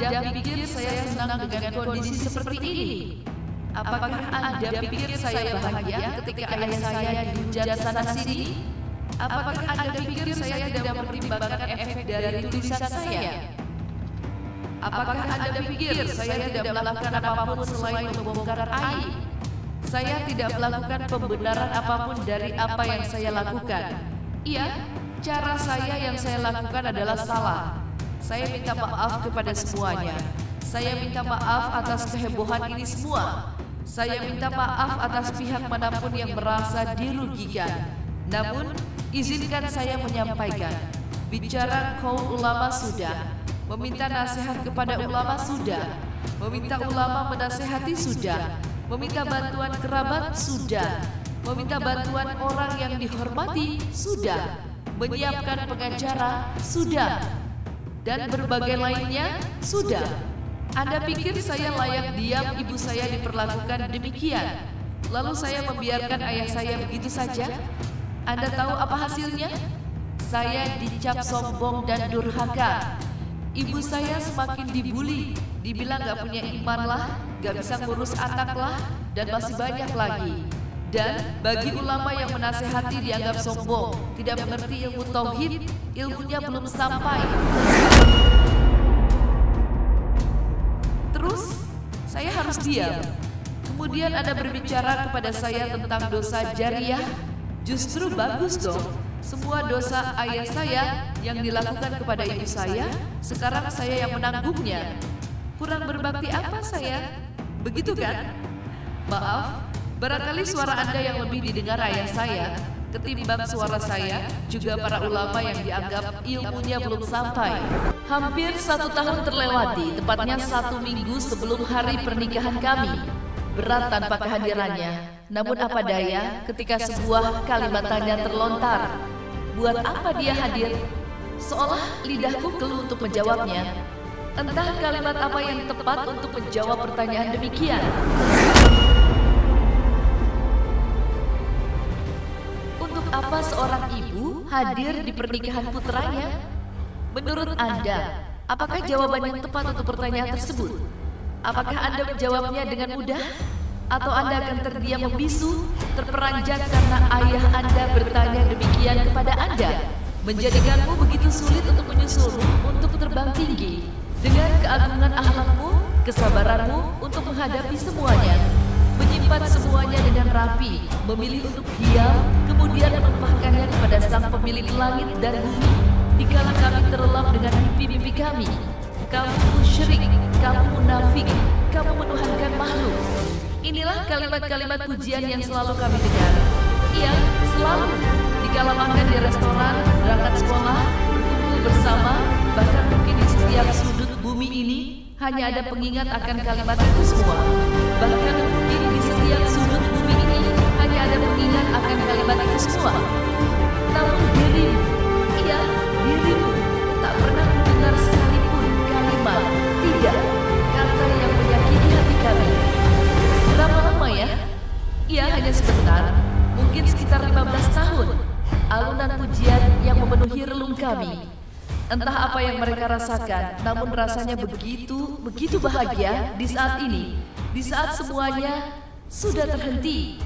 Anda pikir saya senang dengan kondisi seperti ini? Apakah Anda pikir saya bahagia ketika ayah saya dihujat sana-sini? Apakah Anda pikir saya tidak mempertimbangkan efek dari tulisan saya? Apakah Anda pikir saya tidak melakukan apapun selain membongkar aib? Saya tidak melakukan pembenaran apapun dari apa yang saya lakukan. Iya, cara saya yang saya lakukan adalah salah. Saya minta maaf kepada semuanya. Saya minta maaf atas kehebohan ini semua. Saya minta maaf atas pihak manapun yang merasa dirugikan. Namun, izinkan saya menyampaikan, bicara kaum ulama sudah, meminta nasihat kepada ulama sudah, meminta ulama menasehati sudah, meminta bantuan kerabat sudah, meminta bantuan orang yang dihormati sudah, menyiapkan pengacara sudah, dan berbagai lainnya sudah. Anda pikir saya layak diam ibu saya diperlakukan demikian, lalu saya membiarkan ayah saya begitu saja? Anda tahu apa hasilnya? Saya dicap sombong dan durhaka. Ibu saya semakin dibully, dibilang gak punya iman lah, gak bisa ngurus anak lah, dan masih banyak lagi. Dan bagi ulama yang menasehati dianggap sombong, tidak mengerti ilmu tauhid, ilmunya belum sampai. Terus, saya harus diam. Kemudian Anda berbicara kepada saya tentang dosa jariah. Justru bagus dong. Semua dosa ayah saya yang dilakukan kepada ibu saya, sekarang saya yang menanggungnya. Kurang berbakti apa saya? Begitu kan? Maaf, barangkali suara Anda yang lebih didengar ayah saya ketimbang suara saya, juga para ulama yang dianggap ilmunya belum sampai. Hampir 1 tahun terlewati, tepatnya 1 minggu sebelum hari pernikahan kami. Berat tanpa kehadirannya, namun apa daya ketika sebuah kalimat tanya terlontar. Buat apa dia hadir? Seolah lidahku keluh untuk menjawabnya. Entah kalimat apa yang tepat untuk menjawab pertanyaan demikian. Untuk apa seorang ibu hadir di pernikahan putranya? Menurut Anda, apakah jawaban yang tepat untuk pertanyaan tersebut? Apakah Anda menjawabnya dengan mudah? Atau Anda akan terdiam membisu, terperanjat karena ayah Anda bertanya demikian kepada Anda, menjadikanmu begitu sulit untuk menyusulmu untuk terbang tinggi, dengan keagungan akhlakmu, kesabaranmu untuk menghadapi semuanya, menyimpan semuanya dengan rapi, memilih untuk diam, kemudian menumpahkannya kepada Sang Pemilik langit dan bumi, dikala kami terlelap dengan mimpi-mimpi kami. Kamu musyrik, kamu munafik, kamu menuhankan makhluk. Inilah kalimat-kalimat pujian yang selalu kami dengar. Iya, selalu. Dikala makan di restoran, berangkat sekolah, berkumpul bersama, bahkan mungkin di setiap sudut bumi ini hanya ada pengingat akan kalimat itu semua. Bahkan mungkin di setiap sudut bumi ini hanya ada pengingat akan kalimat itu semua. Namun dirimu, iya, dirimu tak pernah mendengar sekalipun kalimat tidak, kata yang menyakiti hati kami. Berapa lama ya? Iya, hanya sebentar, mungkin sekitar 15 tahun. Alunan pujian yang memenuhi relung kami. Entah apa yang mereka rasakan, namun rasanya begitu bahagia di saat ini. Di saat semuanya sudah terhenti.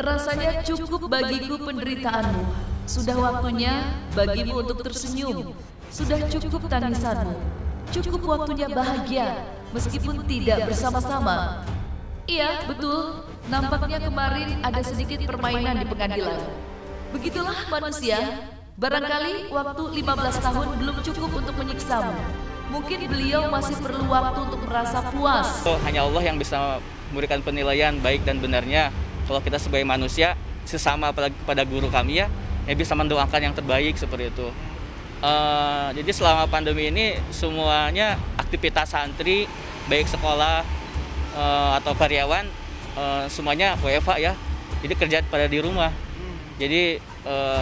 Rasanya cukup bagiku penderitaanmu. Sudah waktunya bagimu untuk tersenyum. Sudah cukup tangisanmu. Cukup waktunya bahagia, meskipun tidak bersama-sama. Iya, betul. Nampaknya kemarin ada sedikit permainan di pengadilan. Begitulah manusia. Barangkali waktu 15 tahun belum cukup untuk menyiksamu. Mungkin beliau masih perlu waktu untuk merasa puas. Hanya Allah yang bisa memberikan penilaian baik dan benarnya. Kalau kita sebagai manusia, sesama apalagi kepada guru kami ya bisa mendoakan yang terbaik seperti itu. Jadi selama pandemi ini semuanya aktivitas santri, baik sekolah atau karyawan, semuanya WFH ya. Jadi kerja pada di rumah. Jadi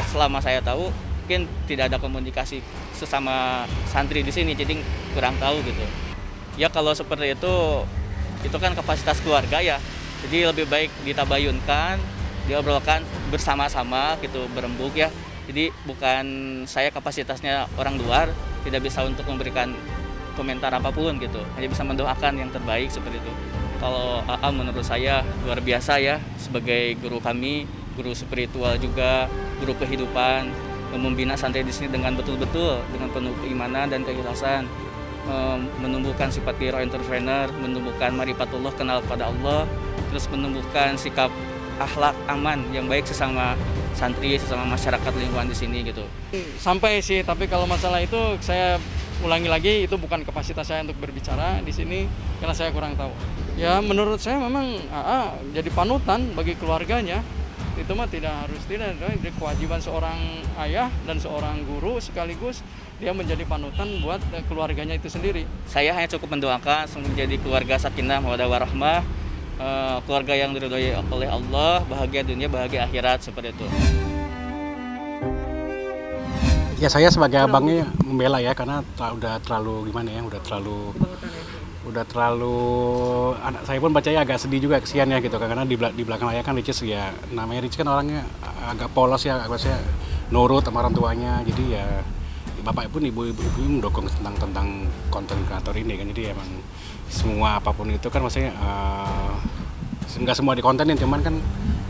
selama saya tahu mungkin tidak ada komunikasi sesama santri di sini, jadi kurang tahu gitu. Ya kalau seperti itu kan kapasitas keluarga ya. Jadi lebih baik ditabayunkan, diobrolkan bersama-sama gitu, berembuk ya. Jadi bukan saya kapasitasnya orang luar tidak bisa untuk memberikan komentar apapun gitu, hanya bisa mendoakan yang terbaik seperti itu. Kalau AA menurut saya luar biasa ya, sebagai guru kami, guru spiritual juga, guru kehidupan, membina santri di sini dengan betul-betul, dengan penuh keimanan dan keikhlasan, menumbuhkan sifat wiro entrepreneur, menumbuhkan marifatullah, kenal kepada Allah, terus menumbuhkan sikap akhlak aman yang baik sesama santri, sesama masyarakat lingkungan di sini gitu. Sampai sih, tapi kalau masalah itu saya ulangi lagi, itu bukan kapasitas saya untuk berbicara di sini karena saya kurang tahu. Ya menurut saya memang AA jadi panutan bagi keluarganya. Itu mah tidak jadi kewajiban seorang ayah dan seorang guru sekaligus dia menjadi panutan buat keluarganya itu sendiri. Saya hanya cukup mendoakan menjadi keluarga sakinah mawaddah warahmah, keluarga yang diridhoi oleh Allah, bahagia dunia, bahagia akhirat, seperti itu. Ya saya sebagai abangnya membela ya, karena udah terlalu gimana ya, udah terlalu anak saya pun bacanya agak sedih juga, kesian ya gitu, karena di belakang layar kan Ricis ya, namanya Ricis kan orangnya agak polos ya, agak nurut sama orang tuanya, jadi ya bapak pun ibu mendukung tentang konten kreator ini kan, jadi emang semua apapun itu kan maksudnya nggak semua dikontenin, cuman kan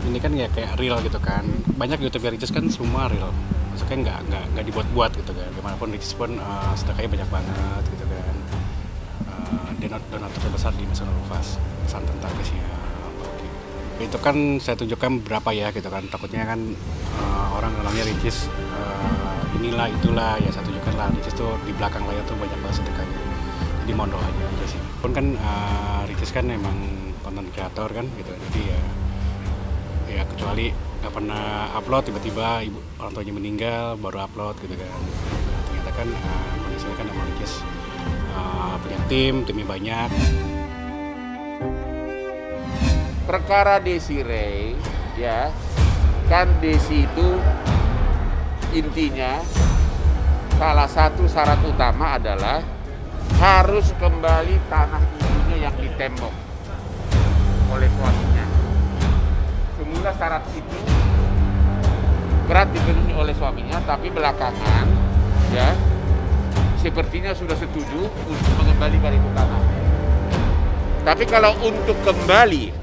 ini kan ya kayak real gitu kan, banyak YouTube Ricis kan semua real, maksudnya nggak dibuat-buat gitu kan, gimana pun Ricis pun sedekahnya banyak banget gitu kan. Donatur terbesar di Nasional Ufas, pesantren Tarkisnya. Itu kan saya tunjukkan berapa ya gitu kan, takutnya kan orang namanya Ricis inilah itulah, ya saya tunjukkan lah Ricis tuh di belakang layar tuh banyak banget sedekahnya, jadi mohon doanya aja sih. Pun kan Ricis kan emang konten kreator kan gitu, jadi ya kecuali nggak pernah upload, tiba-tiba orang tuanya meninggal baru upload gitu kan. Ternyata kan kondisinya kan emang Ricis punya timnya banyak. Perkara Desi Ray, ya kan Desi itu intinya salah satu syarat utama adalah harus kembali tanah ibunya yang ditembok oleh suaminya. Semula syarat itu berat dipenuhi oleh suaminya, tapi belakangan ya sepertinya sudah setuju untuk mengembalikan itu tanah. Tapi kalau untuk kembali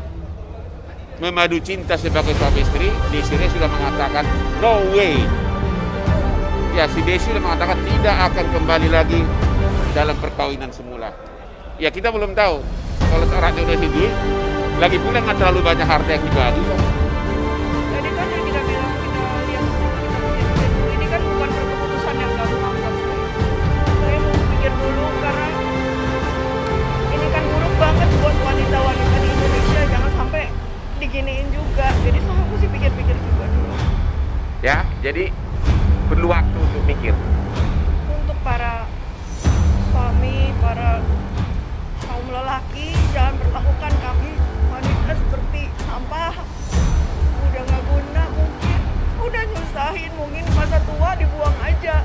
memadu cinta sebagai suami istri, Desi Ray sudah mengatakan no way. Ya, si Desi sudah mengatakan tidak akan kembali lagi dalam perkawinan semula. Ya, kita belum tahu kalau syaratnya udah sini, lagi pula nggak terlalu banyak harta yang dibagi. Jadi kan yang kita bilang, kita ini kan bukan keputusan yang gampang buat saya. Saya mau pikir dulu karena ini kan buruk banget buat wanita-wanita di Indonesia, jangan sampai diginiin juga. Jadi saya mesti pikir-pikir juga dulu. Ya, jadi perlu waktu untuk mikir. Untuk para suami, para kaum lelaki, jangan perlakukan kami wanita seperti sampah. Udah nggak guna mungkin, udah nyusahin, mungkin masa tua dibuang aja.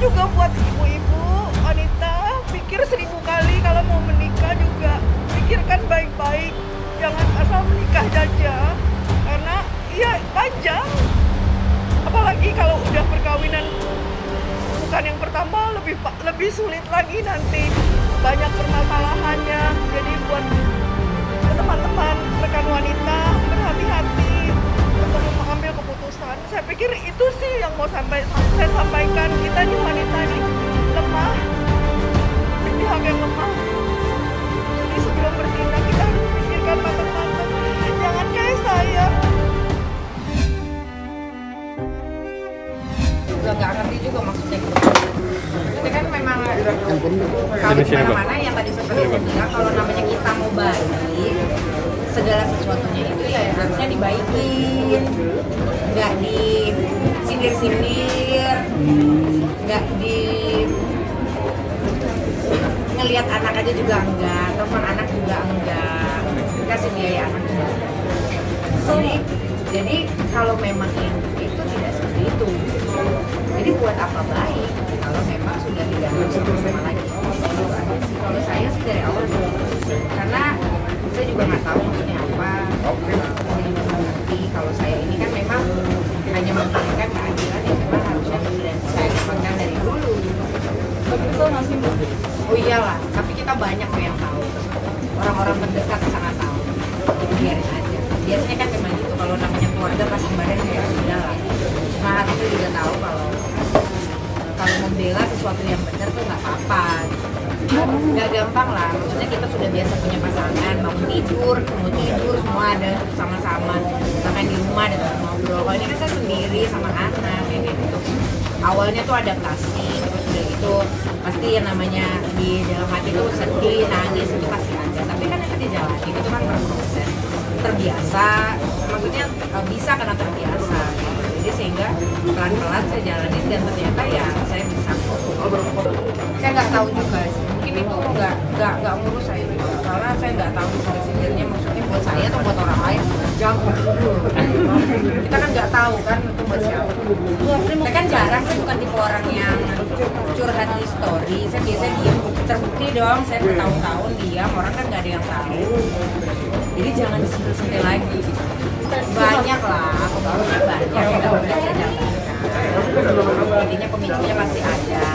Juga buat ibu-ibu, wanita, pikir 1000 kali kalau mau menikah juga. Pikirkan baik-baik, jangan asal menikah saja. Karena iya panjang. Apalagi kalau udah perkawinan bukan yang pertama, lebih sulit lagi nanti, banyak permasalahannya. Jadi buat teman-teman rekan wanita berhati-hati untuk mengambil keputusan. Saya pikir itu sih yang mau saya sampaikan. Kita nih wanita nih lemah, pihak yang lemah. Jadi sebelum bertindak kita harus pikirkan matang-matang. Jangan kayak saya. Juga nggak ngerti juga maksudnya gitu. Itu kan memang kalau di mana-mana yang tadi seperti saya bilang, kalau namanya kita mau baik, segala sesuatunya itu ya harusnya dibaikin, nggak disindir-sindir, nggak di ngelihat anak aja juga enggak, telepon anak juga enggak, kasih biaya anak juga. Jadi kalau memang itu tidak seperti itu. Jadi buat apa baik kalau memang sudah tidak bersama lagi. Kalau saya sih dari awal dulu, karena saya juga nggak tahu maksudnya apa. Saya juga nggak ngerti. Kalau saya ini kan memang hanya menginginkan keadilan yang memang harusnya sudah saya dapatkan dari dulu. iyalah, tapi kita banyak kok yang tahu. Orang-orang terdekat sangat tahu. Jadi biarin aja. Biasanya kan memang gitu, kalau namanya keluarga pasti badan kayak sudah lah. Mahat itu juga tahu kalau membela sesuatu yang benar tuh nggak apa-apa. Nggak gampang lah, maksudnya kita sudah biasa punya pasangan, bangun tidur, semua ada sama-sama, bahkan di rumah ada teman ngobrol. Kalau ini kan saya sendiri sama anak kayak gitu. Awalnya tuh adaptasi, terus udah gitu pasti yang namanya di dalam hati tuh sedih, nangis itu pasti ada. Tapi kan itu dijalani, itu kan berproses, terbiasa, maksudnya bisa karena terbiasa. Jadi sehingga pelan-pelan saya jalanin dan ternyata ya saya bisa. Saya nggak tahu juga sih, mungkin itu nggak ngurus saya juga, karena saya nggak tahu sebenarnya maksudnya buat saya atau buat orang lain. Jangan dulu, kita kan nggak tahu kan itu buat siapa. Saya kan jarang, saya bukan tipe orang yang curhat di story. Saya biasanya diam, terbukti dong. Saya bertahun-tahun diam, orang kan nggak ada yang tahu. Jadi jangan disentil-sentil lagi. Banyak lah, pemicunya banyak, nggak boleh saya jalankan. Intinya pemicunya pasti ada.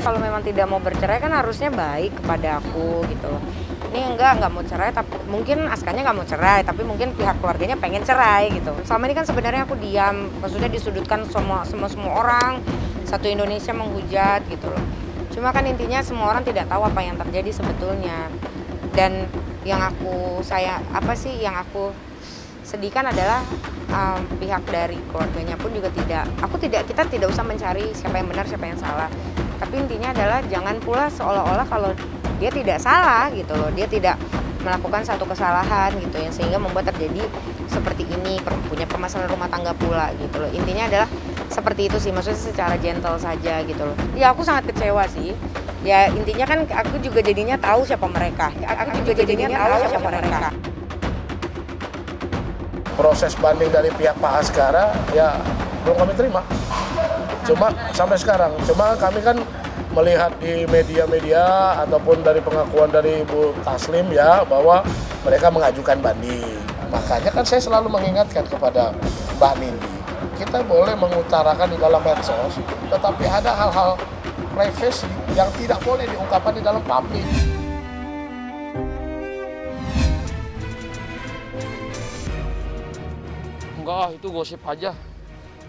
Kalau memang tidak mau bercerai kan harusnya baik kepada aku gitu loh. Ini nggak mau cerai, tapi mungkin Askanya nggak mau cerai, tapi mungkin pihak keluarganya pengen cerai gitu. Selama ini kan sebenarnya aku diam, maksudnya disudutkan semua orang, satu Indonesia menghujat gitu loh. Cuma kan intinya semua orang tidak tahu apa yang terjadi sebetulnya. Dan yang aku sedihkan adalah pihak dari keluarganya pun juga kita tidak usah mencari siapa yang benar siapa yang salah, tapi intinya adalah jangan pula seolah-olah kalau dia tidak salah gitu loh, dia tidak melakukan satu kesalahan gitu yang sehingga membuat terjadi seperti ini, punya permasalahan rumah tangga pula gitu loh. Intinya adalah seperti itu sih, maksudnya secara gentle saja gitu loh. Ya aku sangat kecewa sih. Ya intinya kan aku juga jadinya tahu siapa mereka. Proses banding dari pihak Pak Askara ya belum kami terima. Cuma sampai sekarang, kami kan melihat di media-media ataupun dari pengakuan dari Ibu Taslim ya bahwa mereka mengajukan banding. Makanya kan saya selalu mengingatkan kepada Mbak Nindi, kita boleh mengutarakan di dalam medsos, tetapi ada hal-hal privasi yang tidak boleh diungkapkan di dalam publik. Enggak, itu gosip aja.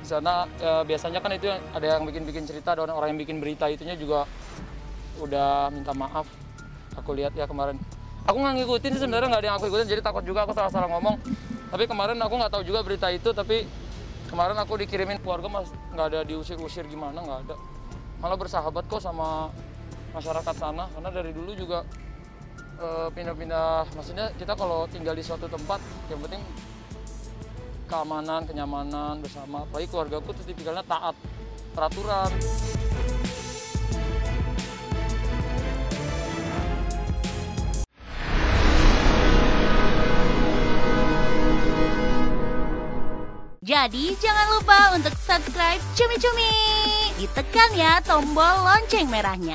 Di sana biasanya kan itu ada yang bikin cerita, ada orang yang bikin berita itunya juga udah minta maaf. Aku lihat ya kemarin. Aku nggak ngikutin sih sebenarnya, nggak ada yang aku ikutin, jadi takut juga aku salah ngomong. Tapi kemarin aku nggak tahu juga berita itu, tapi kemarin aku dikirimin keluarga mas nggak ada diusir gimana, nggak ada. Malah bersahabat kok sama masyarakat sana, karena dari dulu juga pindah-pindah. Maksudnya kita kalau tinggal di suatu tempat, yang penting keamanan, kenyamanan bersama. Apalagi keluargaku tuh tipikalnya taat peraturan. Jadi jangan lupa untuk subscribe Cumi Cumi. Ditekan ya tombol lonceng merahnya.